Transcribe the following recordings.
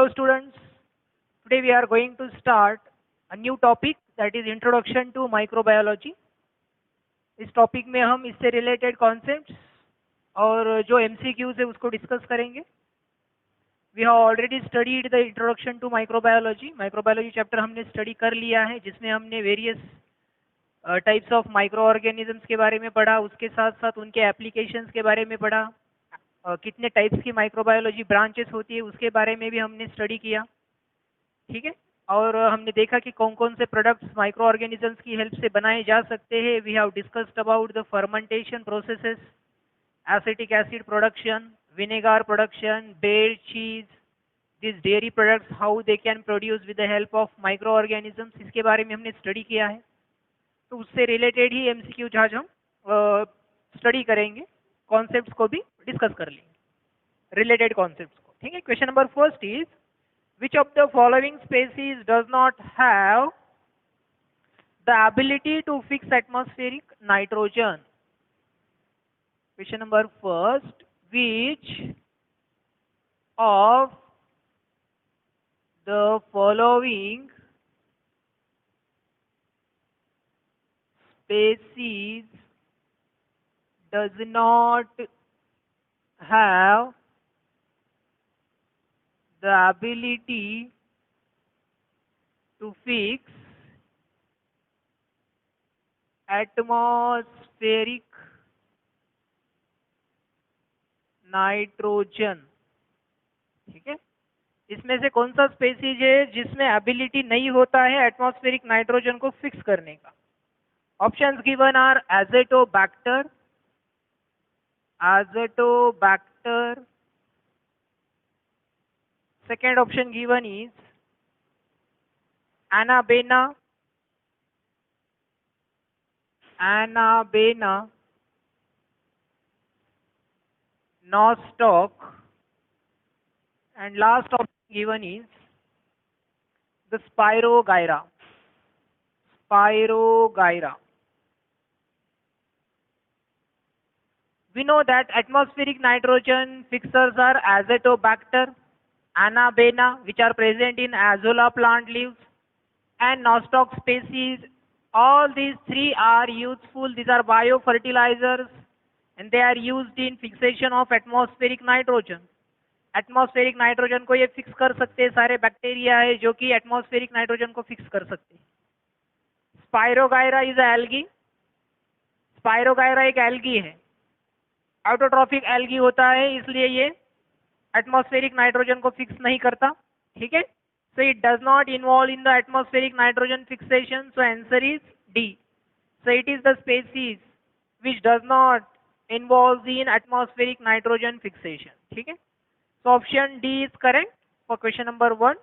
Hello students, today we are going to start a new topic that is introduction to microbiology. इस topic में हम इससे related concepts और जो MCQs है उसको डिस्कस करेंगे. We have already studied the introduction to microbiology. Microbiology chapter हमने स्टडी कर लिया है जिसमें हमने various types of microorganisms के बारे में पढ़ा, उसके साथ साथ उनके एप्लीकेशंस के बारे में पढ़ा, कितने टाइप्स की माइक्रोबायोलॉजी ब्रांचेस होती है उसके बारे में भी हमने स्टडी किया. ठीक है, और हमने देखा कि कौन कौन से प्रोडक्ट्स माइक्रो ऑर्गेनिजम्स की हेल्प से बनाए जा सकते हैं. We have discussed about the fermentation processes, acetic acid production, vinegar production, beer, cheese, this dairy products, how they can produce with the help of microorganisms. इसके बारे में हमने स्टडी किया है. तो उससे रिलेटेड ही MCQ आज हम स्टडी करेंगे, कॉन्सेप्ट्स को भी डिस्कस कर लेंगे, रिलेटेड कॉन्सेप्ट्स को. ठीक है. Question number first is which of the following species does not have the ability to fix atmospheric nitrogen? Question number first, which of the following species does not have the ability to fix atmospheric nitrogen. ठीक है, इसमें से कौन सा species है जिसमें ability नहीं होता है एटमॉस्फेरिक नाइट्रोजन को फिक्स करने का? Options given are azotobacter, azotobacter. Second option given is Anabaena, Anabaena, Nostoc, and last option given is the Spirogyra, Spirogyra. We know that atmospheric nitrogen fixers are Azotobacter, Anabaena, which are present in Azolla plant leaves, and Nostoc species. All these three are useful. These are biofertilizers and they are used in fixation of atmospheric nitrogen. Atmospheric nitrogen को ये fix कर सकते हैं. सारे bacteria है जो कि atmospheric nitrogen को फिक्स कर सकते हैं. Spirogyra is algae. स्पायरोगायरा एक एल्गी है, ऑटोट्रॉफिक एल्गी होता है, इसलिए ये एटमॉस्फेरिक नाइट्रोजन को फिक्स नहीं करता. ठीक है, so it does not involve in the atmospheric nitrogen fixation, so answer is D. So it is the species which does not involve in atmospheric nitrogen fixation. ठीक है, so option D is correct for question number 1.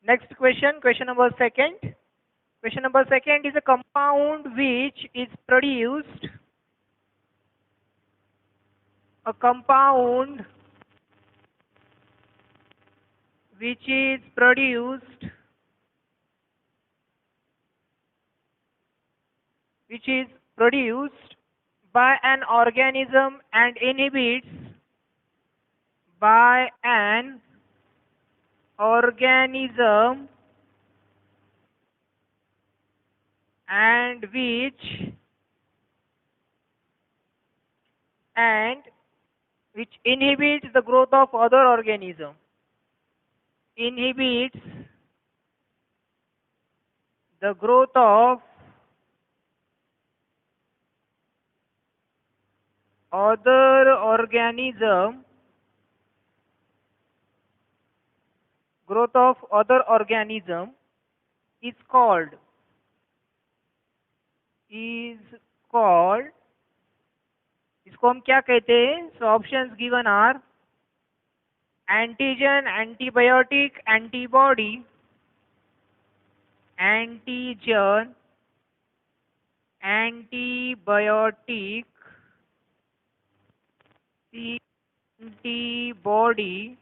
Next question, question number second. Question number second is a compound which is produced, a compound which is produced by an organism and inhibits by an organism and which inhibits the growth of other organism, inhibits the growth of other organism, growth of other organism is called इसको हम क्या कहते हैं? So options given are antigen, antibiotic, antibody, antigen, antibiotic, antibody,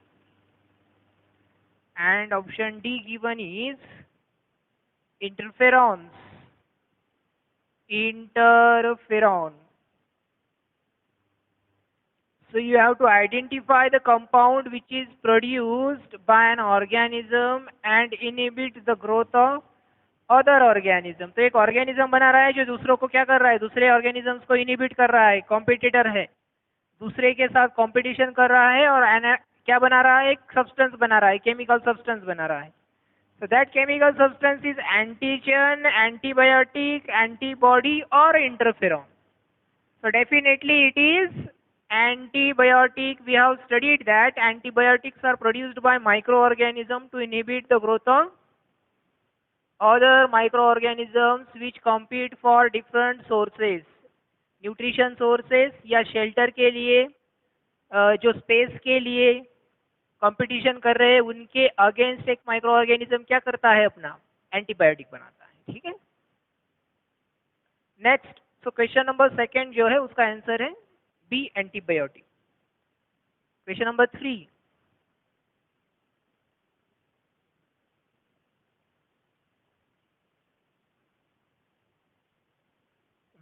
and option D given is interferons, interferon. So you have to identify the compound which is produced by an organism and inhibit the growth of other organism. तो एक organism बना रहा है जो दूसरों को क्या कर रहा है, दूसरे organisms को inhibit कर रहा है, competitor है, दूसरे के साथ competition कर रहा है और क्या बना रहा है, एक substance बना रहा है, chemical substance बना रहा है. So that chemical substance is antigen, antibiotic, antibody or interferon. So definitely it is antibiotic. We have studied that antibiotics are produced by microorganisms to inhibit the growth of other microorganisms which compete for different sources. Nutrition sources या shelter के लिए जो space के लिए competition कर रहे हैं उनके अगेंस्ट एक माइक्रो ऑर्गेनिज्म क्या करता है, अपना एंटीबायोटिक बनाता है. ठीक है. Next, so question number second जो है उसका आंसर है B, antibiotic. Question number 3,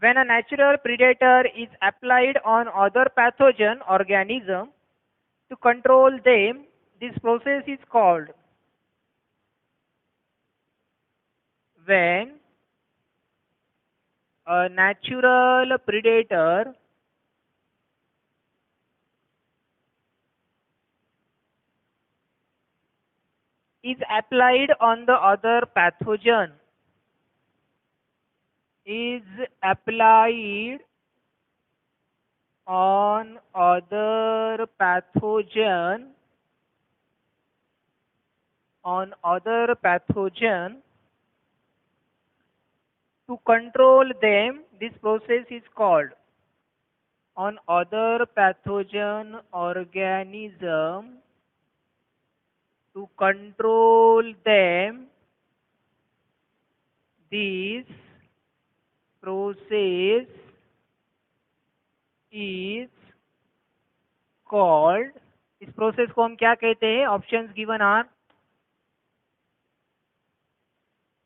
when a natural predator is applied on other pathogen organism to control them, this process is called. When a natural predator is applied on the other pathogen, is applied on other pathogen, to control them, this process is called. On other pathogen organism, to control them, this process is called. इस process को हम क्या कहते हैं? Options given are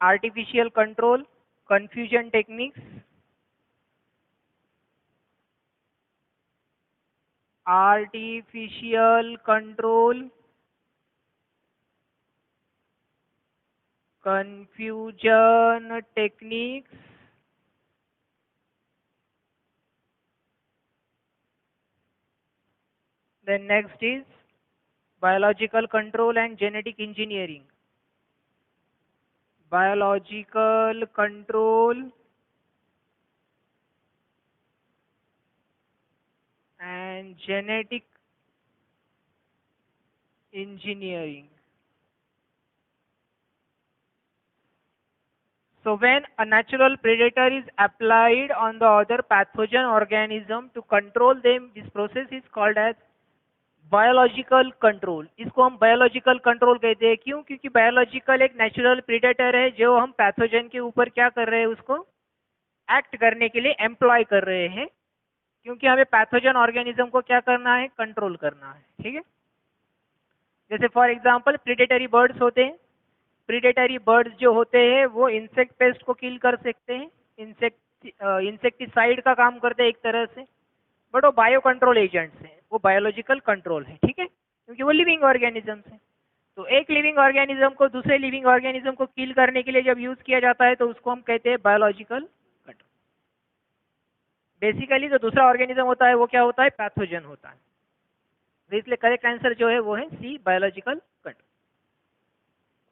artificial control, confusion techniques, artificial control, confusion techniques, then next is biological control and genetic engineering. Biological control and genetic engineering. So when a natural predator is applied on the other pathogen organism to control them, this process is called as biological control. इसको हम biological control कहते हैं. क्यों? क्योंकि biological एक natural predator है जो हम पैथोजन के ऊपर क्या कर रहे हैं, उसको एक्ट करने के लिए एम्प्लॉय कर रहे हैं. क्योंकि हमें पैथोजन ऑर्गेनिज्म को क्या करना है, कंट्रोल करना है. ठीक है. जैसे फॉर एग्जांपल प्रीडेटरी बर्ड्स होते हैं. प्रीडेटरी बर्ड्स जो होते हैं वो इंसेक्ट पेस्ट को किल कर सकते हैं. इंसेक्टिसाइड का काम करते हैं एक तरह से, बट वो बायो कंट्रोल एजेंट्स हैं, वो बायोलॉजिकल कंट्रोल है. ठीक है. क्योंकि वो लिविंग ऑर्गेनिजम्स हैं. तो एक लिविंग ऑर्गेनिज्म को दूसरे लिविंग ऑर्गेनिज्म को किल करने के लिए जब यूज किया जाता है तो उसको हम कहते हैं बायोलॉजिकल कंट्रोल. बेसिकली जो दूसरा ऑर्गेनिज्म होता है वो क्या होता है, पैथोजन होता है. तो इसलिए करेक्ट आंसर जो है वो है C, biological control.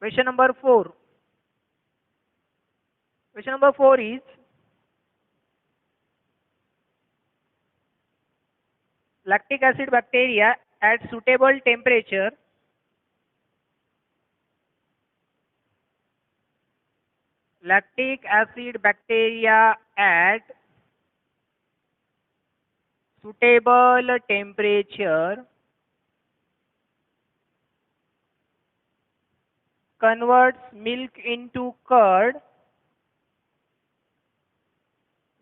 Question number 4. Question number 4 is lactic acid bacteria at suitable temperature converts milk into curd,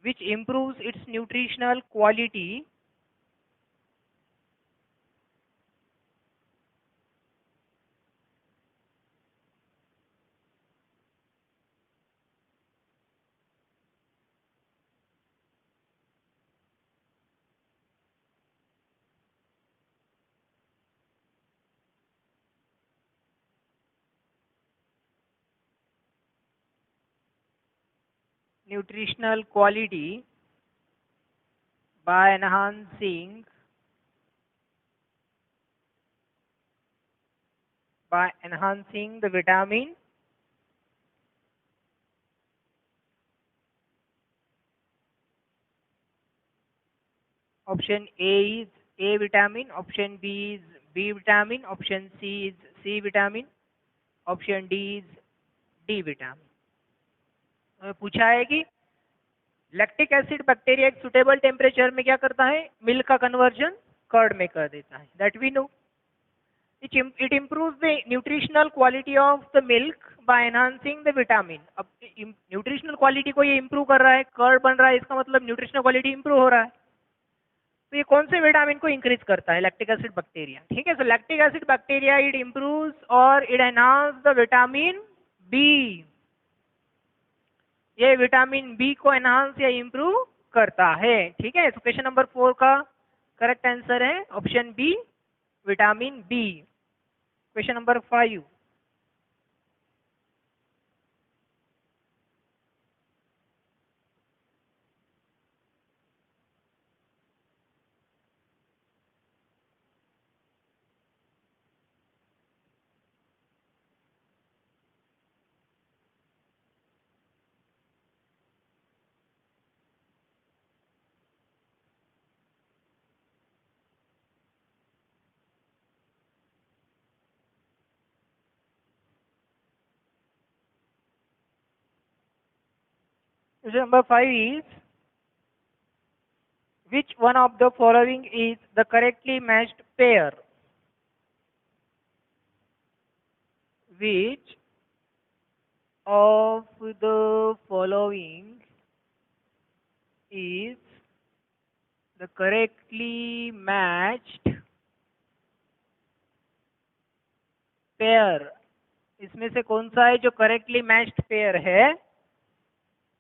which improves its nutritional quality. nutritional quality by enhancing the vitamin option A is A vitamin, option B is B vitamin, option C is C vitamin, option D is D vitamin. पूछा है कि lactic acid bacteria एक suitable temperature में क्या करता है, milk का conversion curd में कर देता है, that we know. It improves the nutritional quality of the milk by enhancing the vitamin. अब न्यूट्रिशनल क्वालिटी को ये इम्प्रूव कर रहा है, कर्ड बन रहा है, इसका मतलब न्यूट्रिशनल क्वालिटी इम्प्रूव हो रहा है. तो ये कौन से विटामिन को इंक्रीज करता है, लैक्टिक एसिड बैक्टीरिया. ठीक है, so lactic acid bacteria it improves और it enhance the vitamin B. ये विटामिन बी को एनहांस या इम्प्रूव करता है. ठीक है, सो क्वेश्चन नंबर 4 का करेक्ट आंसर है option B, vitamin B. Question number 5. Question number 5 is, which one of the following is the correctly matched pair? Which of the following is the correctly matched pair? इसमें से कौन सा है जो correctly matched pair है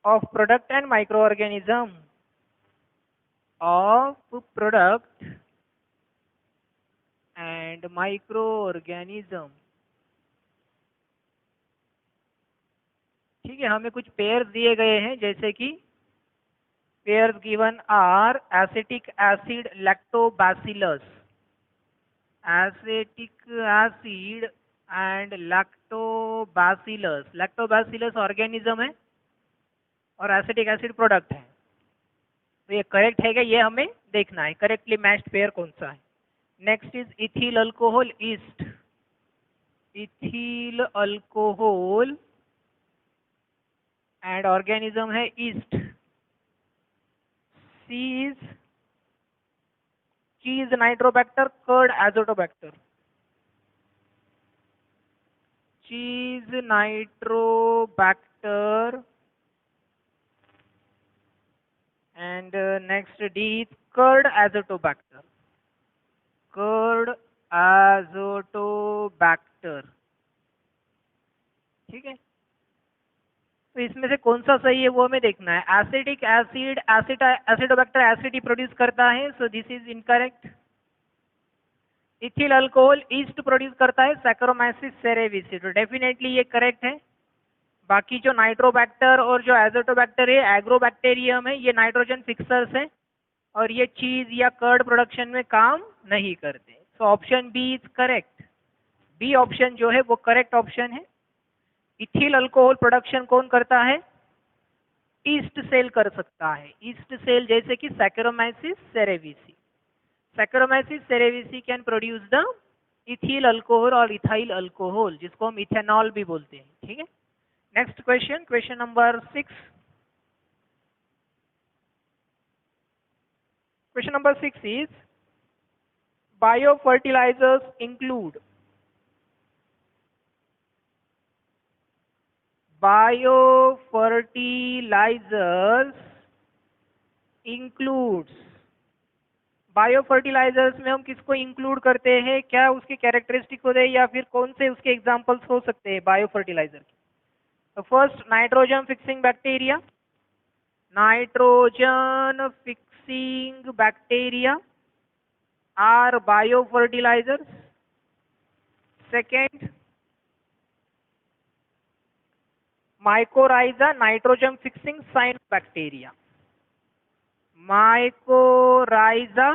of product and microorganism, of product and microorganism. ठीक है, हमें कुछ पेयर्स दिए गए हैं, जैसे कि pairs given are acetic acid lactobacillus, acetic acid and lactobacillus. Lactobacillus organism है और एसिटिक एसिड प्रोडक्ट है. तो ये करेक्ट है क्या, ये हमें देखना है, करेक्टली मैच्ड पेयर कौन सा है. Next is ethyl alcohol east. Ethyl alcohol and organism है ईस्ट. सी इज चीज नाइट्रोबैक्टर, कर्ड एजोटोबैक्टर. चीज Nitrobacter and next D is curd azotobacter. Curd azotobacter. ठीक है, तो इसमें से कौन सा सही है वो हमें देखना है. एसिडिक एसिड एसिडोबैक्टर एसिड ही प्रोड्यूस करता है, so this is incorrect. Ethyl alcohol east produce करता है, सैक्रोमाइसिस सेरेविसी, तो डेफिनेटली ये करेक्ट है. बाकी जो नाइट्रोबैक्टर और जो एजोटोबैक्टर है एग्रोबैक्टीरियम है, ये नाइट्रोजन फिक्सर्स है और ये चीज या कर्ड प्रोडक्शन में काम नहीं करते. So option B is correct. B option जो है वो करेक्ट ऑप्शन है. इथिल अल्कोहल प्रोडक्शन कौन करता है, ईस्ट सेल कर सकता है. ईस्ट सेल जैसे कि saccharomyces cerevisiae. Saccharomyces cerevisiae can produce the ethyl alcohol और इथाइल अल्कोहल, जिसको हम इथेनॉल भी बोलते हैं. ठीक है, next question number 6. Question number 6 is, biofertilizers include. Biofertilizers includes. Biofertilisers में हम किसको इंक्लूड करते हैं, क्या उसके कैरेक्टरिस्टिक होते हैं या फिर कौन से उसके एग्जांपल्स हो सकते हैं बायोफर्टिलाइजर के. तो first nitrogen fixing bacteria. Nitrogen fixing bacteria are mycorrhiza, nitrogen fixing cyanobacteria. Mycorrhiza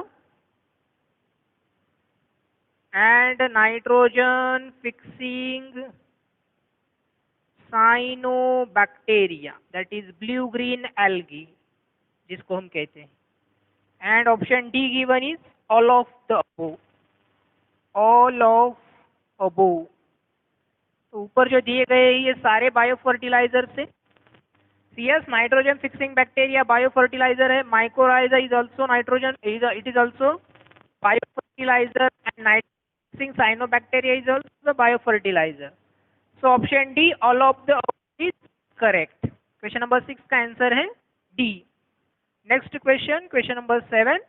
and nitrogen fixing cyanobacteria, that is blue green algae जिसको हम कहते हैं. And option D given is all of the above. All of above. तो ऊपर जो दिए गए ये सारे बायो फर्टिलाइजर से. yes, nitrogen fixing bacteria biofertilizer है. Mycorrhiza is also nitrogen, it is also biofertilizer, and nitrogen fixing cyanobacteria is also the biofertilizer. So option D, all of the above is correct. Question number 6 का answer है D. Next question, question number 7.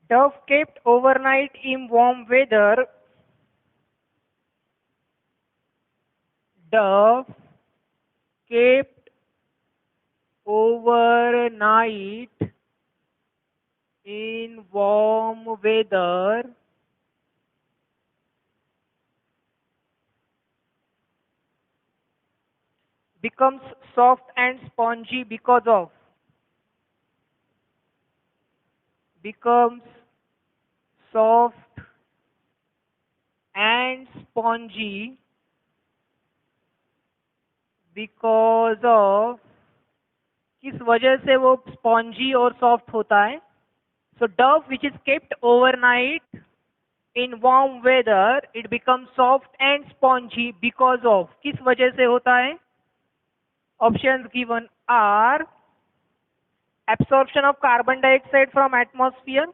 Dove kept overnight in warm weather. Dove kept overnight in warm weather becomes soft and spongy because of. Becomes soft and spongy because of. किस वजह से वो spongy और soft होता है? So dove which is kept overnight in warm weather, it becomes soft and spongy because of. किस वजह से होता है? Options given are absorption of carbon dioxide from atmosphere,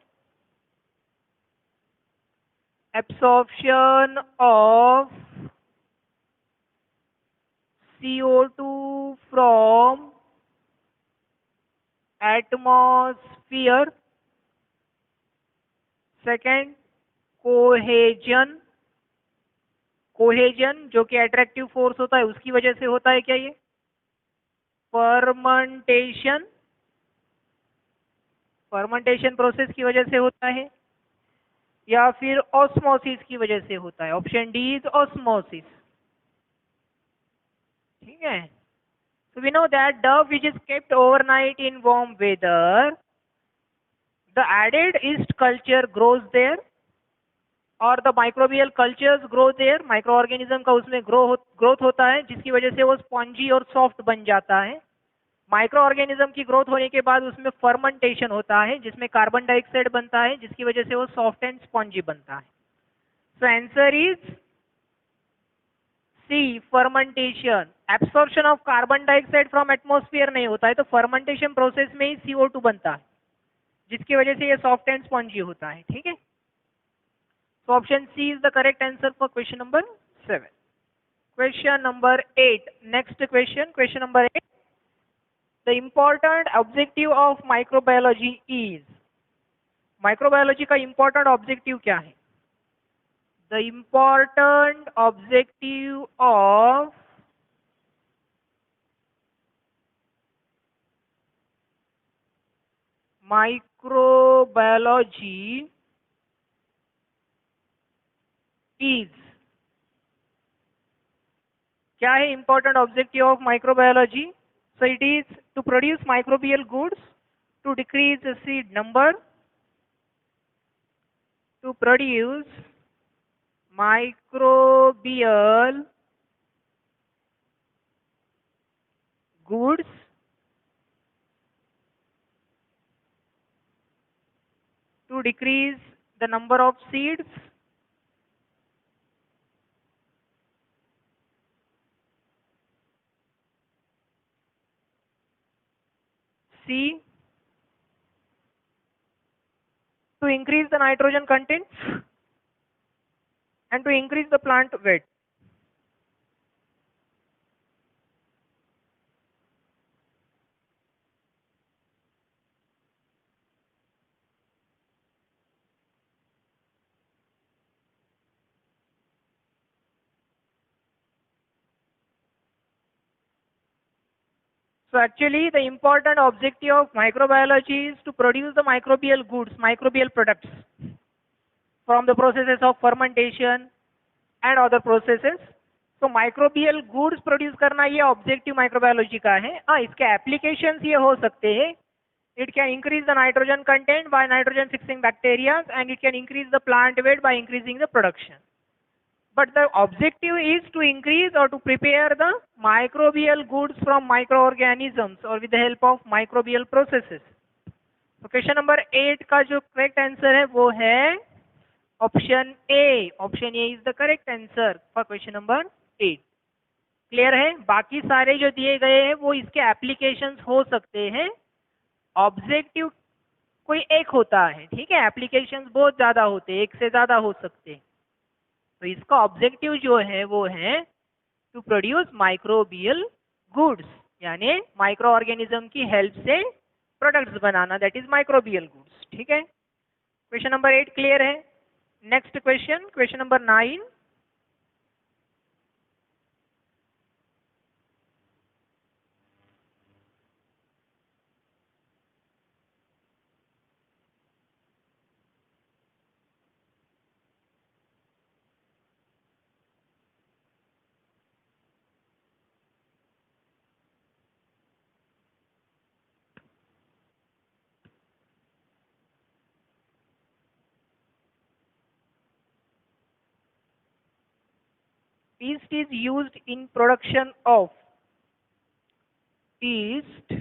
absorption of CO2 from atmosphere, second cohesion. Cohesion जो कि attractive force होता है उसकी वजह से होता है क्या ये? फर्मेंटेशन. फर्मेंटेशन प्रोसेस की वजह से होता है या फिर ऑस्मोसिस की वजह से होता है? Option D is osmosis. ठीक है. So we know that dove which is kept overnight in warm weather, the added yeast culture grows there और the microbial cultures grow there. Microorganism का उसमें ग्रोथ होता है जिसकी वजह से वो स्पॉन्जी और सॉफ्ट बन जाता है. माइक्रोऑर्गेनिज्म की ग्रोथ होने के बाद उसमें फर्मेंटेशन होता है जिसमें कार्बन डाइऑक्साइड बनता है जिसकी वजह से वो सॉफ्ट एंड स्पॉन्जी बनता है. So answer is C, fermentation. Absorption of carbon dioxide from atmosphere नहीं होता है तो फर्मेंटेशन प्रोसेस में ही CO2 बनता है जिसकी वजह से ये सॉफ्ट एंड स्पॉन्जी होता है. ठीक है. So option C is the correct answer for question number 7. Question number 8. Next question, question number 8. The important objective of microbiology is. Microbiology का important objective क्या है? The important objective of microbiology is. क्या है important objective of microbiology? So it is to produce microbial goods, to decrease the seed number, to produce microbial goods, to decrease the number of seeds, C, to increase the nitrogen content and to increase the plant weight. So actually the important objective of microbiology is to produce the microbial goods, microbial products from the processes of fermentation and other processes. तो microbial goods produce करना ये objective microbiology का है. हाँ, इसके applications ये हो सकते हैं. It can increase the nitrogen content by nitrogen fixing bacteria and it can increase the plant weight by increasing the production. But the objective is to increase or to prepare the microbial goods from microorganisms or with the help of microbial processes. तो question number 8 का जो correct answer है वो है option A. Option A is the correct answer for question number 8. Clear है? बाकी सारे जो दिए गए हैं वो इसके एप्लीकेशंस हो सकते हैं. ऑब्जेक्टिव कोई एक होता है, ठीक है. एप्लीकेशंस बहुत ज्यादा होते हैं, एक से ज्यादा हो सकते हैं. तो इसका ऑब्जेक्टिव जो है वो है टू प्रोड्यूस माइक्रोबियल गुड्स, यानी माइक्रो ऑर्गेनिज्म की हेल्प से products banana, that is microbial goods. ठीक है. क्वेश्चन नंबर 8 क्लियर है. Next question, question number 9. Yeast is used in production of yeast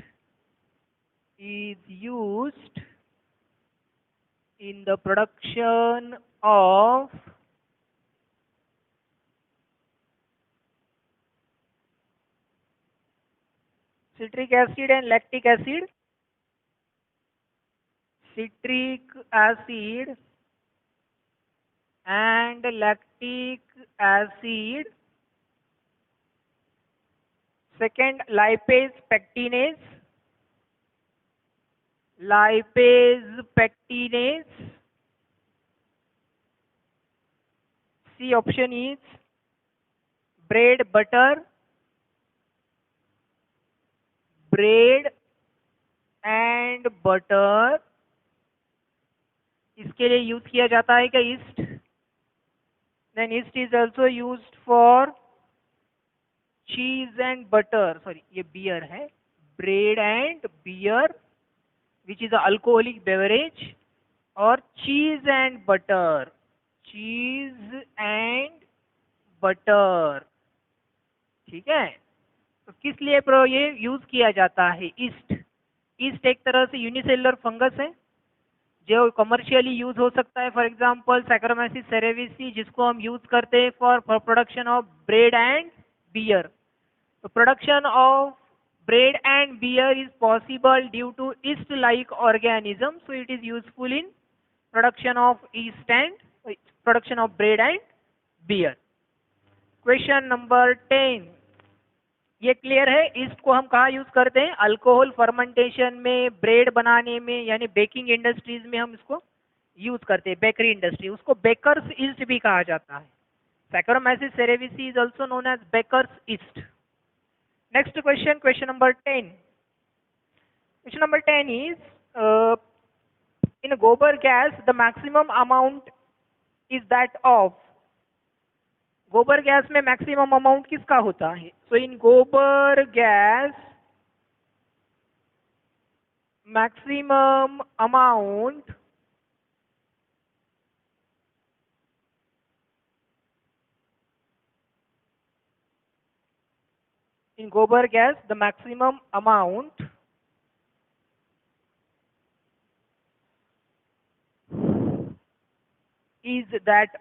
is used in the production of citric acid and lactic acid. Citric acid and lactic acid. Second, lipase pectinase. Lipase pectinase. C option is bread butter. Bread and butter. इसके लिए use किया जाता है क्या yeast? Then yeast is also used for cheese and butter. Sorry, ये beer है. Bread and beer which is alcoholic beverage, और cheese and butter. Cheese and butter. ठीक है. तो किस लिए ये यूज किया जाता है ईस्ट? ईस्ट एक तरह से यूनिसेलुलर फंगस है जो कमर्शियली यूज हो सकता है. फॉर एग्जांपल सैक्रोमाइसिस सेरेविसी, जिसको हम यूज करते हैं for production of bread and beer. तो production of bread and beer is possible due to yeast like organism, so it is useful in production of yeast and production of bread and beer. Question number 10. ये clear है? East को हम कहाँ use करते हैं? Alcohol fermentation में, bread बनाने में, यानी बेकिंग इंडस्ट्रीज में हम इसको यूज करते हैं. बेकरी इंडस्ट्री, उसको बेकर्स ईस्ट भी कहा जाता है. Saccharomyces cerevisiae is also known as baker's yeast. Next question, question number 10. Question number 10 is, in gobar gas, the maximum amount is that of. गोबर गैस में मैक्सिमम अमाउंट किसका होता है? सो इन गोबर gas maximum amount in gobar gas, the maximum amount is that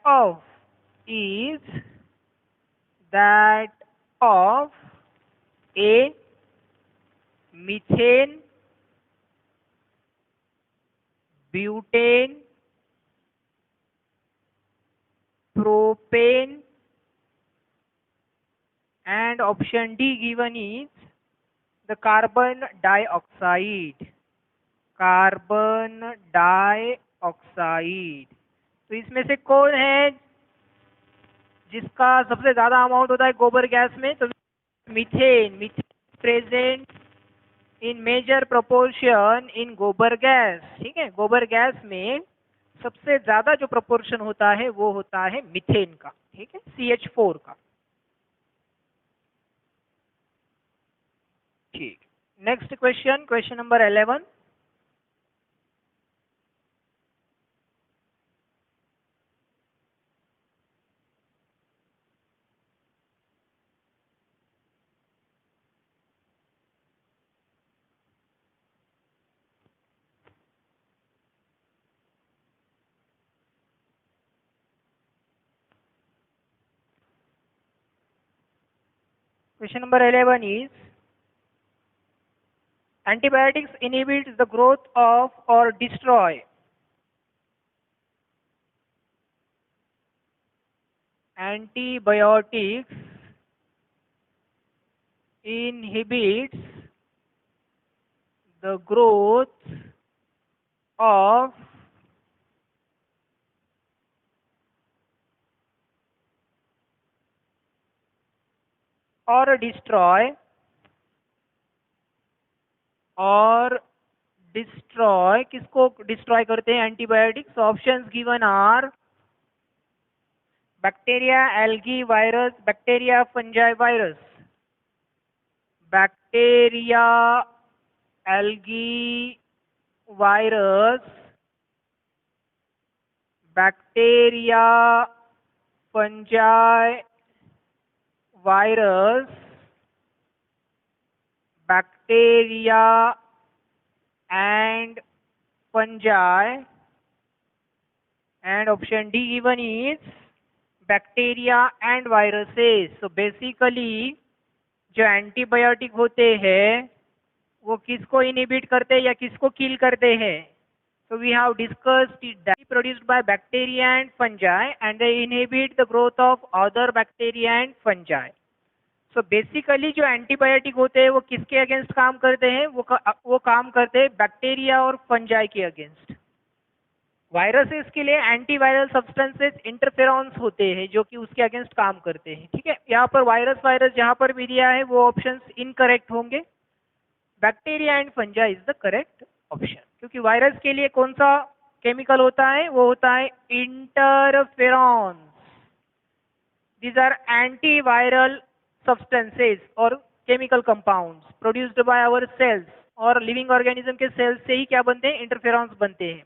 of A, methane, butane, propane, and option D given is the carbon dioxide. Carbon dioxide. तो इसमें से कौन है जिसका सबसे ज्यादा अमाउंट होता है गोबर गैस में? तो methane. Methane present in major proportion in गोबर गैस। ठीक है, गोबर गैस में सबसे ज्यादा जो प्रोपोर्शन होता है वो होता है मीथेन का। ठीक है, CH4 का। ठीक, next question, question number 11। Question number 11 is antibiotics inhibit the growth of or destroy. Antibiotics inhibits the growth of or destroy किसको डिस्ट्रॉय करते हैं antibiotics? Options given are bacteria, algae, virus, bacteria, fungi, virus. Bacteria, algae, virus, bacteria, fungi, virus, bacteria and fungi, and option D given is bacteria and viruses. So basically जो antibiotic होते हैं वो किसको inhibit करते हैं या किसको किल करते हैं? So we have discussed it that produced by bacteria and fungi and they inhibit the growth of other bacteria and fungi. So basically जो एंटीबायोटिक होते हैं वो किसके अगेंस्ट काम करते हैं? वो काम करते हैं बैक्टीरिया और फंजाई के अगेंस्ट। वायरसेस के लिए एंटीवायरल सब्सटेंसेस इंटरफेरॉन्स होते हैं जो कि उसके अगेंस्ट काम करते हैं। ठीक है, यहाँ पर वायरस जहाँ पर भी दिया है वो ऑप्शंस इनकरेक्ट होंगे। Bacteria and fungi is the correct option, क्योंकि वायरस के लिए कौन सा केमिकल होता है? वो होता है interferons. These are antiviral substances और chemical compounds produced by our cells, और लिविंग ऑर्गेनिज्म के सेल्स से ही क्या बनते हैं? इंटरफेरॉन्स बनते हैं।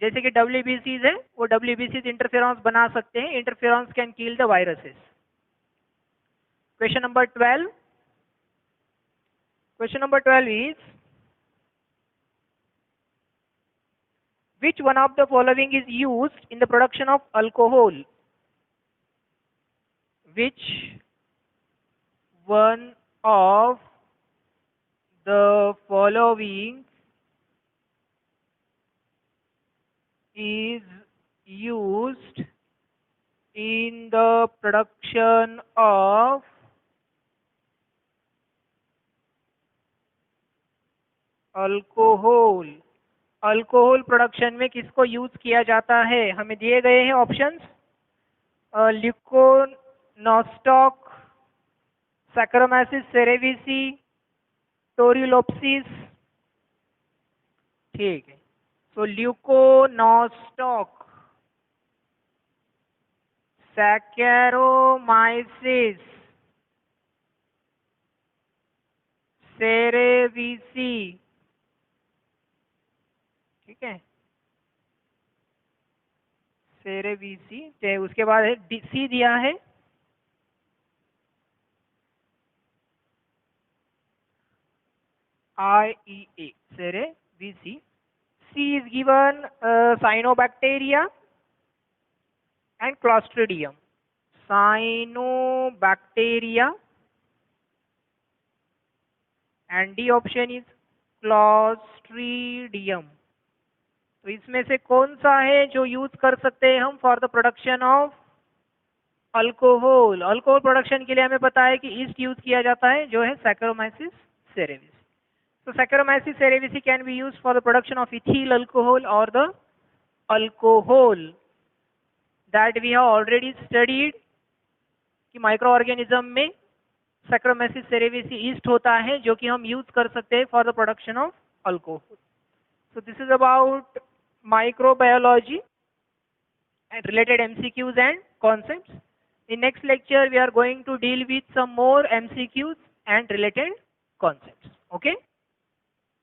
जैसे कि WBCs है, वो WBCs इंटरफेरॉन्स बना सकते हैं। Interferons can kill the viruses. Question number 12। Question number 12 is which one of the following is used in the production of alcohol? Which one of the following is used in the production of alcohol? Alcohol production में किसको use किया जाता है? हमें दिए गए हैं options, ल्यूकोनोस्टॉक, saccharomyces cerevisiae, टोरिलोप्सिस। ठीक है, तो ल्यूकोनोस्टॉक, सैकेरोमाइसिस सेरेविसी। ठीक है, सेरेविसी। उसके बाद है सी दिया है IEA, cerevisiae. C is given cyanobacteria and Clostridium. Cyanobacteria and D option is Clostridium. तो इसमें से कौन सा है जो यूज कर सकते हैं हम for the production of alcohol, alcohol production के लिए हमें पता है कि ईस्ट यूज किया जाता है जो है saccharomyces सेरेविस। So Saccharomyces cerevisiae can be used for the production of ethyl alcohol or the alcohol that we have already studied कि माइक्रो ऑर्गेनिज्म में Saccharomyces cerevisiae ईस्ट होता है जो कि हम यूज कर सकते हैं for the production of alcohol. So this is about microbiology and related MCQs and concepts. In next lecture we are going to deal with some more MCQs and related concepts. Okay?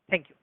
Thank you.